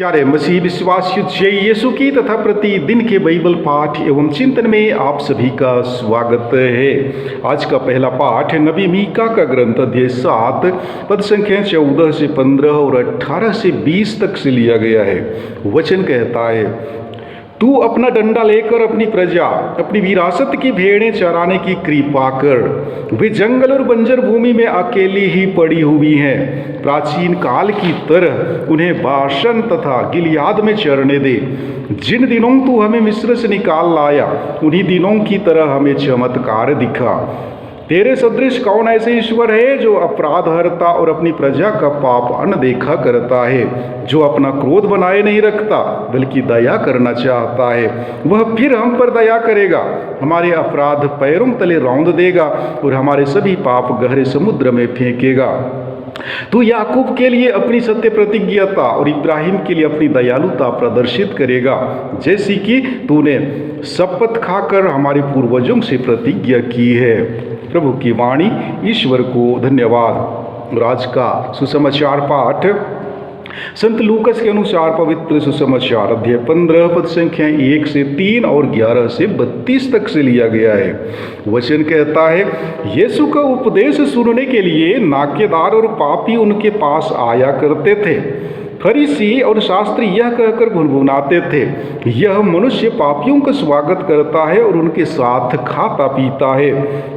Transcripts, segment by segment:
प्यारे मसीह विश्वासियों, जय यीशु की तथा प्रतिदिन के बाइबल पाठ एवं चिंतन में आप सभी का स्वागत है। आज का पहला पाठ नबी मीका का ग्रंथ अध्याय 7 पद संख्या 14 से 15 और 18 से 20 तक से लिया गया है। वचन कहता है, तू अपना डंडा लेकर अपनी प्रजा, अपनी विरासत की भेड़ें चराने की कृपा कर। वे जंगल और बंजर भूमि में अकेली ही पड़ी हुई हैं। प्राचीन काल की तरह उन्हें बाशन तथा गिलियाद में चरने दे। जिन दिनों तू हमें मिस्र से निकाल लाया, उन्हीं दिनों की तरह हमें चमत्कार दिखा। तेरे सदृश कौन ऐसे ईश्वर है जो अपराध हरता और अपनी प्रजा का पाप अनदेखा करता है, जो अपना क्रोध बनाए नहीं रखता बल्कि दया करना चाहता है। वह फिर हम पर दया करेगा, हमारे अपराध पैरों तले रौंद देगा और हमारे सभी पाप गहरे समुद्र में फेंकेगा। तू याकूब के लिए अपनी सत्य प्रतिज्ञता और इब्राहिम के लिए अपनी दयालुता प्रदर्शित करेगा, जैसी कि तूने शपथ खाकर हमारे पूर्वजों से प्रतिज्ञा की है। प्रभु की वाणी। ईश्वर को धन्यवाद। और आज का सुसमाचार पाठ संत लूकस के अनुसार पवित्र सुसमाचार अध्याय 15 पद संख्या 1 से 3 और 11 से 32 तक से लिया गया है। वचन कहता है, यीशु का उपदेश सुनने के लिए नाकेदार और पापी उनके पास आया करते थे। फरीसी और शास्त्री यह कहकर गुनगुनाते थे, यह मनुष्य पापियों का स्वागत करता है और उनके साथ खाता पीता है।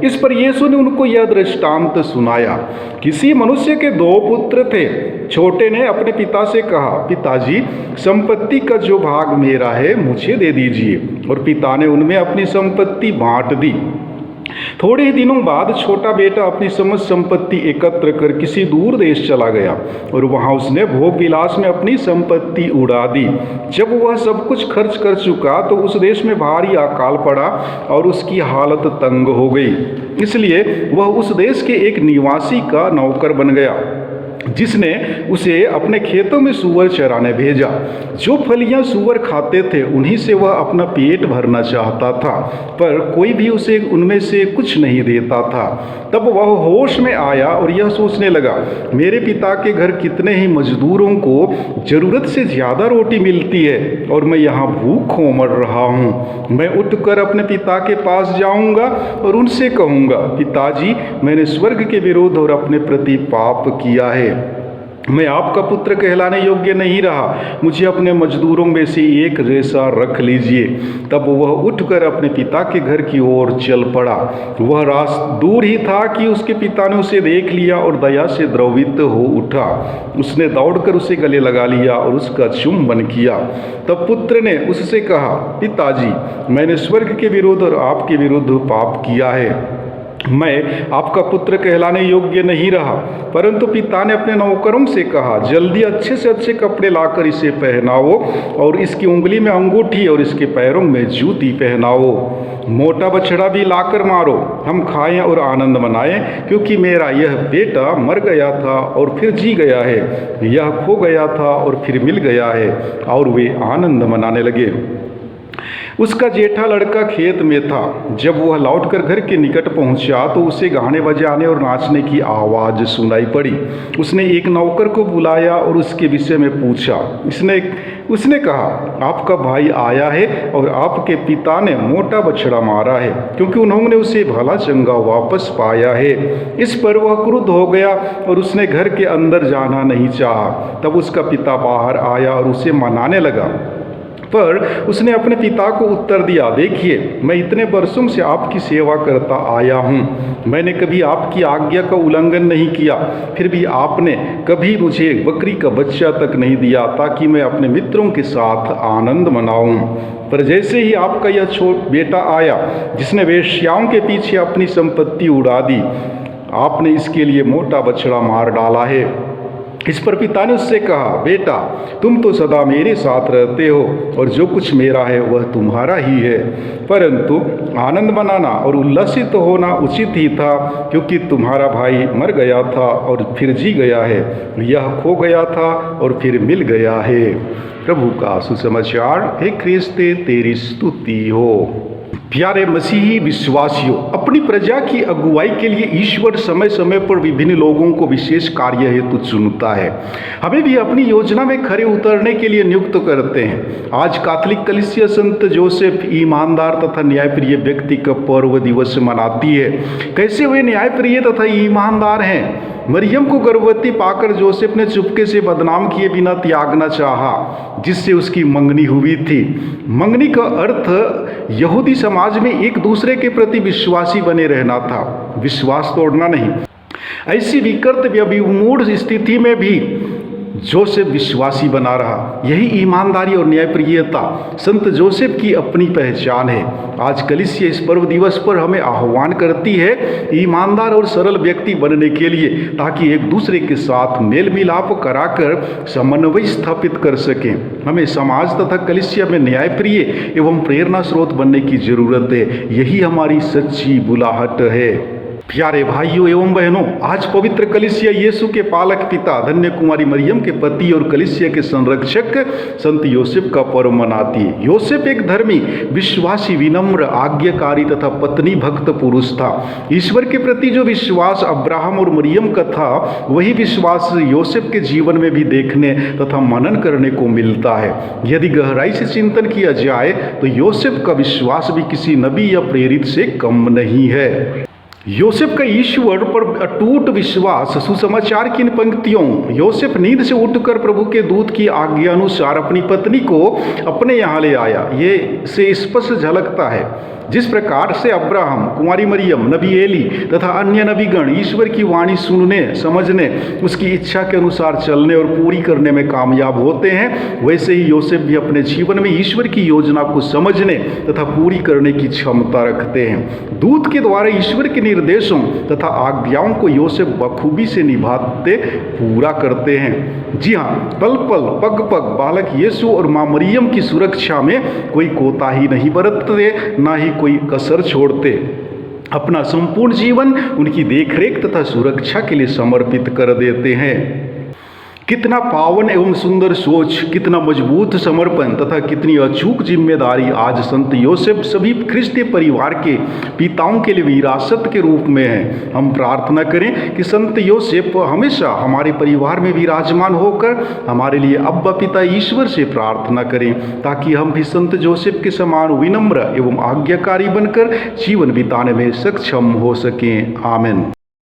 इस पर यीशु ने उनको यह दृष्टांत सुनाया। किसी मनुष्य के 2 पुत्र थे। छोटे ने अपने पिता से कहा, पिताजी, संपत्ति का जो भाग मेरा है मुझे दे दीजिए। और पिता ने उनमें अपनी संपत्ति बांट दी। थोड़े ही दिनों बाद छोटा बेटा अपनी समस्त संपत्ति एकत्र कर किसी दूर देश चला गया और वहां उसने भोग विलास में अपनी संपत्ति उड़ा दी। जब वह सब कुछ खर्च कर चुका तो उस देश में भारी अकाल पड़ा और उसकी हालत तंग हो गई। इसलिए वह उस देश के एक निवासी का नौकर बन गया, जिसने उसे अपने खेतों में सूअर चराने भेजा। जो फलियां सूअर खाते थे उन्हीं से वह अपना पेट भरना चाहता था, पर कोई भी उसे उनमें से कुछ नहीं देता था। तब वह होश में आया और यह सोचने लगा, मेरे पिता के घर कितने ही मजदूरों को जरूरत से ज़्यादा रोटी मिलती है और मैं यहाँ भूखों मर रहा हूँ। मैं उठकर अपने पिता के पास जाऊँगा और उनसे कहूँगा, पिताजी, मैंने स्वर्ग के विरुद्ध और अपने प्रति पाप किया है। मैं आपका पुत्र कहलाने योग्य नहीं रहा। मुझे अपने मजदूरों में से एक जैसा रख लीजिए। तब वह उठकर अपने पिता के घर की ओर चल पड़ा। वह रास्ता दूर ही था कि उसके पिता ने उसे देख लिया और दया से द्रवित हो उठा। उसने दौड़कर उसे गले लगा लिया और उसका चुंबन किया। तब पुत्र ने उससे कहा, पिताजी, मैंने स्वर्ग के विरुद्ध और आपके विरुद्ध पाप किया है। मैं आपका पुत्र कहलाने योग्य नहीं रहा। परंतु पिता ने अपने नौकरों से कहा, जल्दी अच्छे से अच्छे कपड़े लाकर इसे पहनाओ और इसकी उंगली में अंगूठी और इसके पैरों में जूती पहनाओ। मोटा बछड़ा भी लाकर मारो, हम खाएं और आनंद मनाएं, क्योंकि मेरा यह बेटा मर गया था और फिर जी गया है, यह खो गया था और फिर मिल गया है। और वे आनंद मनाने लगे। उसका जेठा लड़का खेत में था। जब वह लौटकर घर के निकट पहुंचा तो उसे गाने बजाने और नाचने की आवाज़ सुनाई पड़ी। उसने एक नौकर को बुलाया और उसके विषय में पूछा। उसने कहा, आपका भाई आया है और आपके पिता ने मोटा बछड़ा मारा है, क्योंकि उन्होंने उसे भला चंगा वापस पाया है। इस पर वह क्रुद्ध हो गया और उसने घर के अंदर जाना नहीं चाहा। तब उसका पिता बाहर आया और उसे मनाने लगा। पर उसने अपने पिता को उत्तर दिया, देखिए, मैं इतने वर्षों से आपकी सेवा करता आया हूँ। मैंने कभी आपकी आज्ञा का उल्लंघन नहीं किया। फिर भी आपने कभी मुझे बकरी का बच्चा तक नहीं दिया, ताकि मैं अपने मित्रों के साथ आनंद मनाऊं। पर जैसे ही आपका यह छोटा बेटा आया, जिसने वेश्याओं के पीछे अपनी संपत्ति उड़ा दी, आपने इसके लिए मोटा बछड़ा मार डाला है। इस पर पिता ने उससे कहा, बेटा, तुम तो सदा मेरे साथ रहते हो और जो कुछ मेरा है वह तुम्हारा ही है। परंतु आनंद मनाना और उल्लसित होना उचित ही था, क्योंकि तुम्हारा भाई मर गया था और फिर जी गया है, यह खो गया था और फिर मिल गया है। प्रभु का सुसमाचार। हे ख्रिस्त, तेरी स्तुति हो। प्यारे मसीही विश्वासियों, अपनी प्रजा की अगुवाई के लिए ईश्वर समय समय पर विभिन्न लोगों को विशेष कार्य हेतु चुनता है। हमें भी अपनी योजना में खरे उतरने के लिए नियुक्त करते हैं। आज कैथोलिक कलीसिया संत जोसेफ ईमानदार तथा न्यायप्रिय व्यक्ति का पर्व दिवस मनाती है। कैसे वे न्यायप्रिय तथा ईमानदार हैं? मरियम को गर्भवती पाकर जोसेफ ने चुपके से बदनाम किए बिना त्यागना चाहा, जिससे उसकी मंगनी हुई थी। मंगनी का अर्थ यहूदी समाज में एक दूसरे के प्रति विश्वासी बने रहना था, विश्वास तोड़ना नहीं। ऐसी विकृत विमूढ़ स्थिति में भी जोसेफ विश्वासी बना रहा। यही ईमानदारी और न्यायप्रियता संत जोसेफ की अपनी पहचान है। आज कलीसिया इस पर्व दिवस पर हमें आह्वान करती है ईमानदार और सरल व्यक्ति बनने के लिए, ताकि एक दूसरे के साथ मेल मिलाप कराकर समन्वय स्थापित कर सकें। हमें समाज तथा कलीसिया में न्यायप्रिय एवं प्रेरणा स्रोत बनने की जरूरत है। यही हमारी सच्ची बुलाहट है। प्यारे भाइयों एवं बहनों, आज पवित्र कलीसिया यीशु के पालक पिता धन्य कुमारी मरियम के पति और कलीसिया के संरक्षक संत योसेफ का पर्व मनाती है। योसेफ एक धर्मी, विश्वासी, विनम्र, आज्ञाकारी तथा पत्नी भक्त पुरुष था। ईश्वर के प्रति जो विश्वास अब्राहम और मरियम का था, वही विश्वास योसेफ के जीवन में भी देखने तथा मनन करने को मिलता है। यदि गहराई से चिंतन किया जाए तो योसेफ का विश्वास भी किसी नबी या प्रेरित से कम नहीं है। योसेफ का ईश्वर पर अटूट विश्वास सुसमाचार की इन पंक्तियों, योसेफ नींद से उठकर प्रभु के दूत की आज्ञा अनुसार अपनी पत्नी को अपने यहाँ ले आया, ये से स्पष्ट झलकता है। जिस प्रकार से अब्राहम, कुमारी मरियम, नबी एली तथा अन्य नबीगण ईश्वर की वाणी सुनने, समझने, उसकी इच्छा के अनुसार चलने और पूरी करने में कामयाब होते हैं, वैसे ही योसेफ भी अपने जीवन में ईश्वर की योजना को समझने तथा पूरी करने की क्षमता रखते हैं। दूत के द्वारा ईश्वर के निर्देशों तथा आज्ञाओं को योसेफ बखूबी से निभाते पूरा करते हैं। जी हाँ, पल पल, पग पग बालक यीशु और माँ मरियम की सुरक्षा में कोई कोताही नहीं बरतते, ना ही कोई कसर छोड़ते। अपना संपूर्ण जीवन उनकी देखरेख तथा सुरक्षा के लिए समर्पित कर देते हैं। कितना पावन एवं सुंदर सोच, कितना मजबूत समर्पण तथा कितनी अचूक जिम्मेदारी आज संत योसेफ सभी ख्रिस्तीय परिवार के पिताओं के लिए विरासत के रूप में है। हम प्रार्थना करें कि संत योसेफ हमेशा हमारे परिवार में विराजमान होकर हमारे लिए अब्बा पिता ईश्वर से प्रार्थना करें, ताकि हम भी संत जोसेफ के समान विनम्र एवं आज्ञाकारी बनकर जीवन बिताने में सक्षम हो सकें। आमीन।